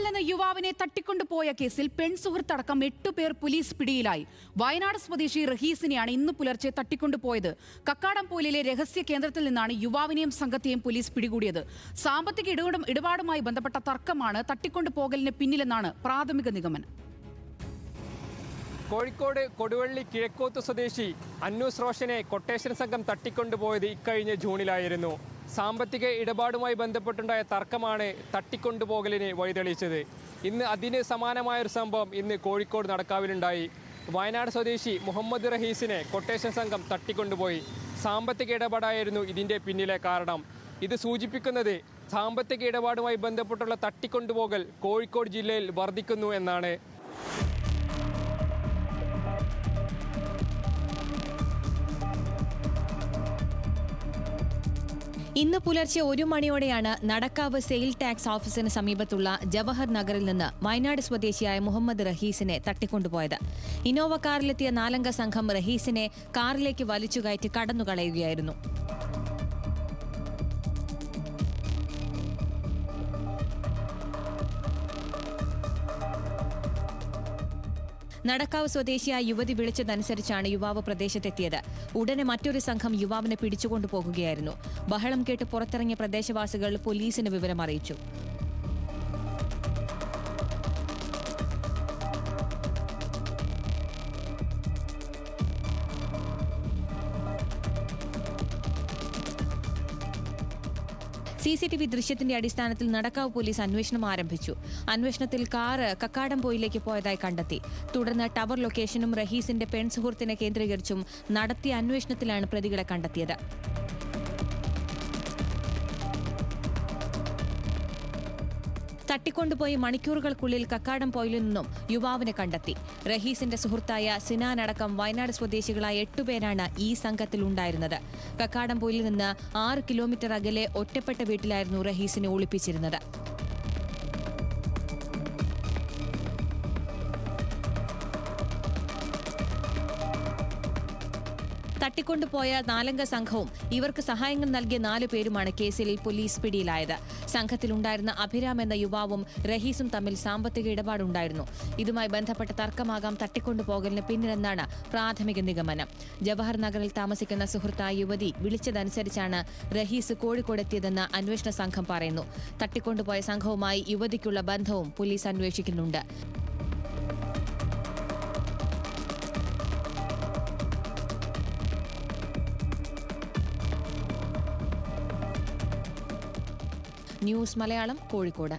നിന്ന് യുവാവിനെ തട്ടിക്കൊണ്ടുപോയ കേസിൽ പെൺസുഹൃത്തടക്കം 8 പേർ പോലീസ് പിടിയിലായി. വയനാട് സ്വദേശി റഹീസിനെയാണ് ഇന്ന് പുലർച്ചെ തട്ടിക്കൊണ്ടുപോയത്. കക്കാടംപൊയിലിലെ രഹസ്യ കേന്ദ്രത്തിൽ നിന്നാണ് യുവാവിനെയും സംഘത്തെയും പോലീസ് പിടികൂടിയത്. സാമ്പത്തിക ഇടപാടുമായി ബന്ധപ്പെട്ട തർക്കമാണ് തട്ടിക്കൊണ്ടുപോകലിന് പിന്നിലെന്നാണ് പ്രാഥമിക നിഗമനം. കോഴിക്കോട് കൊടുവള്ളി കിഴക്കോത്ത് സ്വദേശി അന്നൂസ് റോഷനെ കൊട്ടേഷൻ സംഘം തട്ടിക്കൊണ്ടുപോയത് ഇക്കഴിഞ്ഞ ജൂണിലായിരുന്നു. സാമ്പത്തിക ഇടപാടുമായി ബന്ധപ്പെട്ടുണ്ടായ തർക്കമാണ് തട്ടിക്കൊണ്ടുപോകലിന് വഴിതെളിച്ചത്. ഇന്ന് അതിന് സമാനമായൊരു സംഭവം ഇന്ന് കോഴിക്കോട് നടക്കാവിലുണ്ടായി. വയനാട് സ്വദേശി മുഹമ്മദ് റഹീസിനെ കൊട്ടേഷൻ സംഘം തട്ടിക്കൊണ്ടുപോയി. സാമ്പത്തിക ഇടപാടായിരുന്നു ഇതിൻ്റെ പിന്നിലെ കാരണം. ഇത് സൂചിപ്പിക്കുന്നത് സാമ്പത്തിക ഇടപാടുമായി ബന്ധപ്പെട്ടുള്ള തട്ടിക്കൊണ്ടുപോകൽ കോഴിക്കോട് ജില്ലയിൽ വർദ്ധിക്കുന്നു എന്നാണ്. ഇന്ന് പുലർച്ചെ 1 മണിയോടെയാണ് നടക്കാവ് സെയിൽ ടാക്സ് ഓഫീസിന് സമീപത്തുള്ള ജവഹർ നഗറിൽ നിന്ന് വയനാട് സ്വദേശിയായ മുഹമ്മദ് റഹീസിനെ തട്ടിക്കൊണ്ടുപോയത്. ഇന്നോവ കാറിലെത്തിയ 4 അംഗ സംഘം റഹീസിനെ കാറിലേക്ക് വലിച്ചുകയറ്റി കടന്നുകളയുകയായിരുന്നു. നടക്കാവ് സ്വദേശിയായ യുവതി വിളിച്ചതനുസരിച്ചാണ് യുവാവ് പ്രദേശത്തെത്തിയത്. ഉടനെ മറ്റൊരു സംഘം യുവാവിനെ പിടിച്ചുകൊണ്ടുപോകുകയായിരുന്നു. ബഹളം കേട്ട് പുറത്തിറങ്ങിയ പ്രദേശവാസികൾ പോലീസിന് വിവരം അറിയിച്ചു. CCTV ദൃശ്യത്തിന്റെ അടിസ്ഥാനത്തിൽ നടക്കാവ് പോലീസ് അന്വേഷണം ആരംഭിച്ചു. അന്വേഷണത്തിൽ കാർ കക്കാടംപൊയിലേക്ക് പോയതായി കണ്ടെത്തി. തുടർന്ന് ടവർ ലൊക്കേഷനും റഹീസിന്റെ പെൺസുഹൃത്തിനെ കേന്ദ്രീകരിച്ചും നടത്തിയ അന്വേഷണത്തിലാണ് പ്രതികളെ കണ്ടെത്തിയത്. തട്ടിക്കൊണ്ടുപോയി മണിക്കൂറുകൾക്കുള്ളിൽ കക്കാടംപൊയിലിൽ നിന്നും യുവാവിനെ കണ്ടെത്തി. റഹീസിന്റെ സുഹൃത്തായ സിനാൻ അടക്കം വയനാട് സ്വദേശികളായ 8 പേരാണ് ഈ സംഘത്തിലുണ്ടായിരുന്നത്. കക്കാടംപൊയിലിൽ നിന്ന് 6 കിലോമീറ്റർ അകലെ ഒറ്റപ്പെട്ട വീട്ടിലായിരുന്നു റഹീസിനെ ഒളിപ്പിച്ചിരുന്നത്. തട്ടിക്കൊണ്ടുപോയ 4 അംഗ സംഘവും ഇവർക്ക് സഹായങ്ങൾ നൽകിയ 4 പേരുമാണ് കേസിൽ പോലീസ് പിടിയിലായത്. സംഘത്തിലുണ്ടായിരുന്ന അഭിരാം എന്ന യുവാവും റഹീസും തമ്മിൽ സാമ്പത്തിക ഇടപാടുണ്ടായിരുന്നു. ഇതുമായി ബന്ധപ്പെട്ട തർക്കമാകാം തട്ടിക്കൊണ്ടുപോകലിന് പിന്നിലെന്നാണ് പ്രാഥമിക നിഗമനം. ജവഹർ നഗറിൽ താമസിക്കുന്ന സുഹൃത്തായ യുവതി വിളിച്ചതനുസരിച്ചാണ് റഹീസ് കോഴിക്കോടെത്തിയതെന്ന് അന്വേഷണ സംഘം പറയുന്നു. തട്ടിക്കൊണ്ടുപോയ സംഘവുമായി യുവതിക്കുള്ള ബന്ധവും പോലീസ് അന്വേഷിക്കുന്നുണ്ട്. ന്യൂസ് മലയാളം, കോഴിക്കോട്.